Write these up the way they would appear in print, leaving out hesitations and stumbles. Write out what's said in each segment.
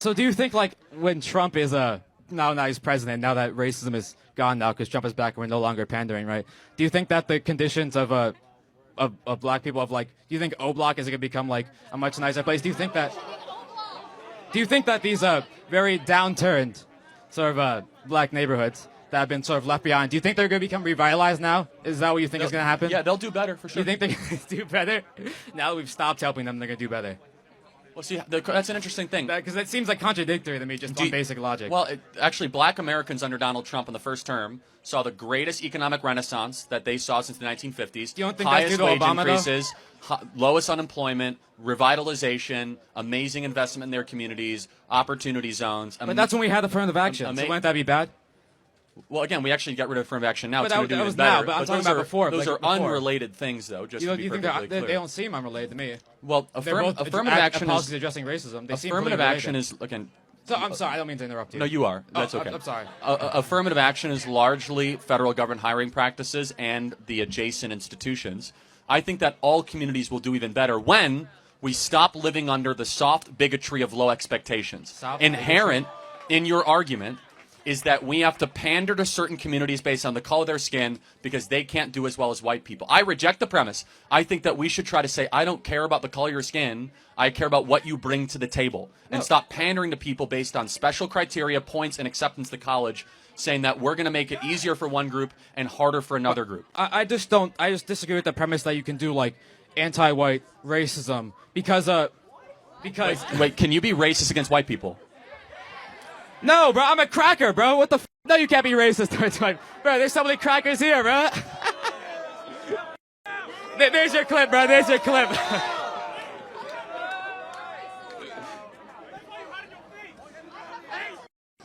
So do you think like when Trump is now he's president, now that racism is gone now because Trump is back and we're no longer pandering, right? Do you think that the conditions of black people do you think O Block is going to become like a much nicer place? Do you think that these very downturned sort of black neighborhoods that have been sort of left behind, do you think they're going to become revitalized now? Is that what you think is going to happen? Yeah, they'll do better for sure. Do you think they're going to do better? Now that we've stopped helping them, they're going to do better. Well, see, that's an interesting thing. Because it seems like contradictory to me, just on basic logic. Well, actually, black Americans under Donald Trump in the first term saw the greatest economic renaissance that they saw since the 1950s. You don't think highest that's due to wage Obama, increases, lowest unemployment, revitalization, amazing investment in their communities, opportunity zones. But that's when we had affirmative action. So wouldn't that be bad? Well, again, we actually got rid of affirmative action now. But it's that was better. now, but I'm talking about before. Those are before. unrelated things, though, just to be perfectly clear. They don't seem unrelated to me. Well, affirmative action policies addressing racism. They seem affirmative action is, again... So, I'm sorry, I don't mean to interrupt you. No, you are. That's okay. I'm sorry. Affirmative action is largely federal government hiring practices and the adjacent institutions. I think that all communities will do even better when we stop living under the soft bigotry of low expectations. Inherent in your argument is that we have to pander to certain communities based on the color of their skin because they can't do as well as white people. I reject the premise. I think that we should try to say, I don't care about the color of your skin. I care about what you bring to the table. And stop pandering to people based on special criteria, points, and acceptance to college, saying that we're going to make it easier for one group and harder for another group. I just disagree with the premise that you can do, like, anti-white racism because... Wait, can you be racist against white people? No, bro, I'm a cracker, bro. What the f? No, you can't be racist towards white. Bro, there's so many crackers here, bro. There's your clip, bro. There's your clip.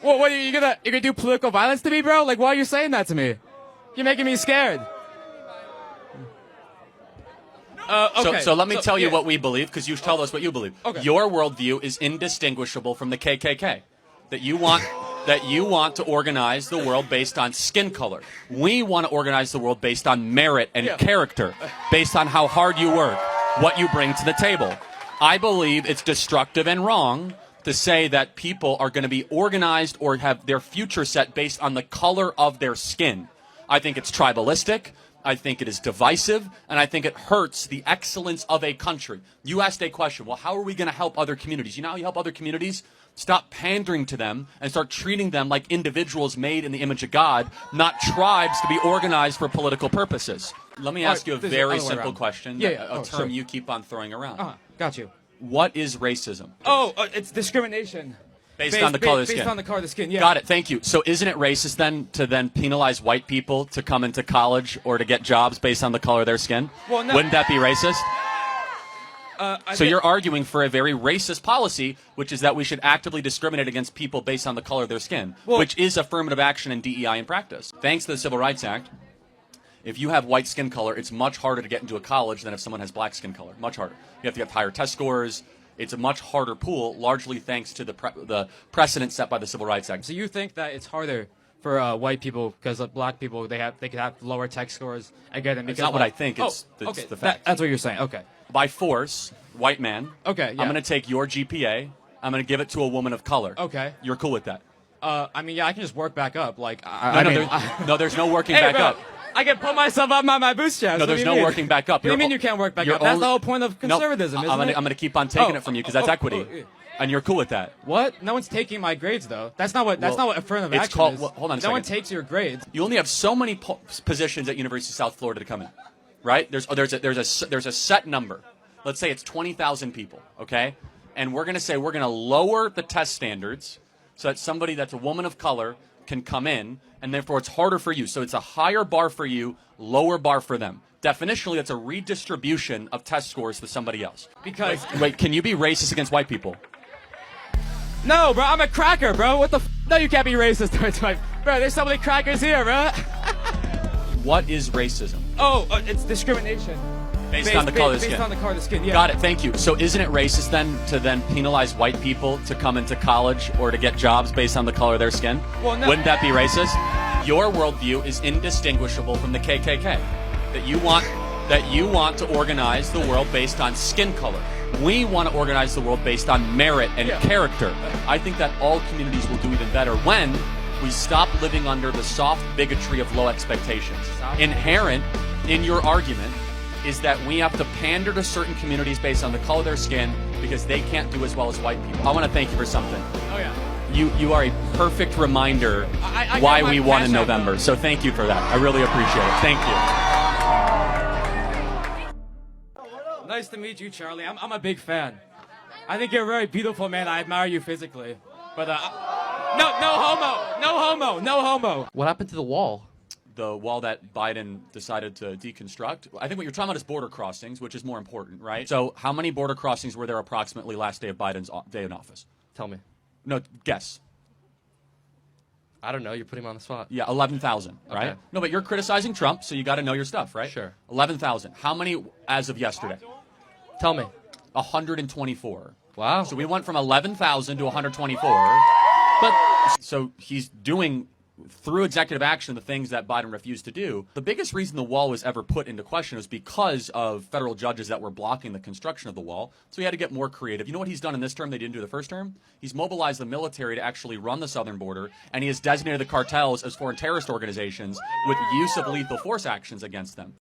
Well, what are you gonna do political violence to me, bro? Like, why are you saying that to me? You're making me scared. Okay. So let me tell you what we believe, because you tell us what you believe. Okay. Your worldview is indistinguishable from the KKK. That you want to organize the world based on skin color. We want to organize the world based on merit and character, based on how hard you work, what you bring to the table. I believe it's destructive and wrong to say that people are going to be organized or have their future set based on the color of their skin. I think it's tribalistic. I think it is divisive, and I think it hurts the excellence of a country. You asked a question, well, how are we going to help other communities? You know how you help other communities? Stop pandering to them and start treating them like individuals made in the image of God, not tribes to be organized for political purposes. Let me ask you a very simple question, a term you keep on throwing around. Got you. What is racism? It's discrimination. Based on the color of the skin. Based on the color of the skin, yeah. Got it, thank you. So isn't it racist then to penalize white people to come into college or to get jobs based on the color of their skin? Well, no. Wouldn't that be racist? You're arguing for a very racist policy, which is that we should actively discriminate against people based on the color of their skin, which is affirmative action and DEI in practice. Thanks to the Civil Rights Act, if you have white skin color, it's much harder to get into a college than if someone has black skin color. Much harder. You have to get higher test scores. It's a much harder pool, largely thanks to the precedent set by the Civil Rights Act. So you think that it's harder for white people because black people they could have lower test scores again? It's not what I think. It's the fact. That's what you're saying. Okay. By force, white man. Okay. Yeah. I'm going to take your GPA. I'm going to give it to a woman of color. Okay. You're cool with that? I mean, yeah, I can just work back up. Like, there's no working back up. I can pull myself up by my bootstraps. No, there's no working back up. What do you mean you can't work back up? That's the whole point of conservatism, isn't it? I'm going to keep on taking it from you because that's equity. And you're cool with that. What? No one's taking my grades, though. That's not what affirmative action is. Hold on a second. No one takes your grades. You only have so many positions at University of South Florida to come in, right? There's a set number. Let's say it's 20,000 people, okay? And we're going to say we're going to lower the test standards so that somebody that's a woman of color can come in, and therefore it's harder for you. So it's a higher bar for you, lower bar for them. Definitionally, that's a redistribution of test scores to somebody else. Because wait, can you be racist against white people? No, bro, I'm a cracker, bro. What the f? No, you can't be racist towards white. Bro, there's so many crackers here, bro. What is racism? It's discrimination. Based on the color of the skin. Based on the color of the skin, yeah. Got it, thank you. So isn't it racist then to penalize white people to come into college or to get jobs based on the color of their skin? Well, no. Wouldn't that be racist? Your worldview is indistinguishable from the KKK. That you want to organize the world based on skin color, We want to organize the world based on merit and character. I think that all communities will do even better when we stop living under the soft bigotry of low expectations. Inherent in your argument is that we have to pander to certain communities based on the color of their skin because they can't do as well as white people. I want to thank you for something. Oh, yeah. You are a perfect reminder I why got my we won in cash app, November. though. So thank you for that. I really appreciate it. Thank you. Nice to meet you, Charlie. I'm a big fan. I think you're a very beautiful man. I admire you physically. But, no homo. No homo. No homo. What happened to the wall? The wall that Biden decided to deconstruct. I think what you're talking about is border crossings, which is more important, right? So how many border crossings were there approximately last day of Biden's day in office? Tell me. No, guess. I don't know. You're putting me on the spot. Yeah, 11,000, right? Okay. No, but you're criticizing Trump, so you got to know your stuff, right? Sure. 11,000. How many as of yesterday? Tell me. 124. Wow. So we went from 11,000 to 124. But so he's doing through executive action the things that Biden refused to do. The biggest reason the wall was ever put into question is because of federal judges that were blocking the construction of the wall. So he had to get more creative. You know what he's done in this term they didn't do the first term? He's mobilized the military to actually run the southern border, and he has designated the cartels as foreign terrorist organizations with use of lethal force actions against them.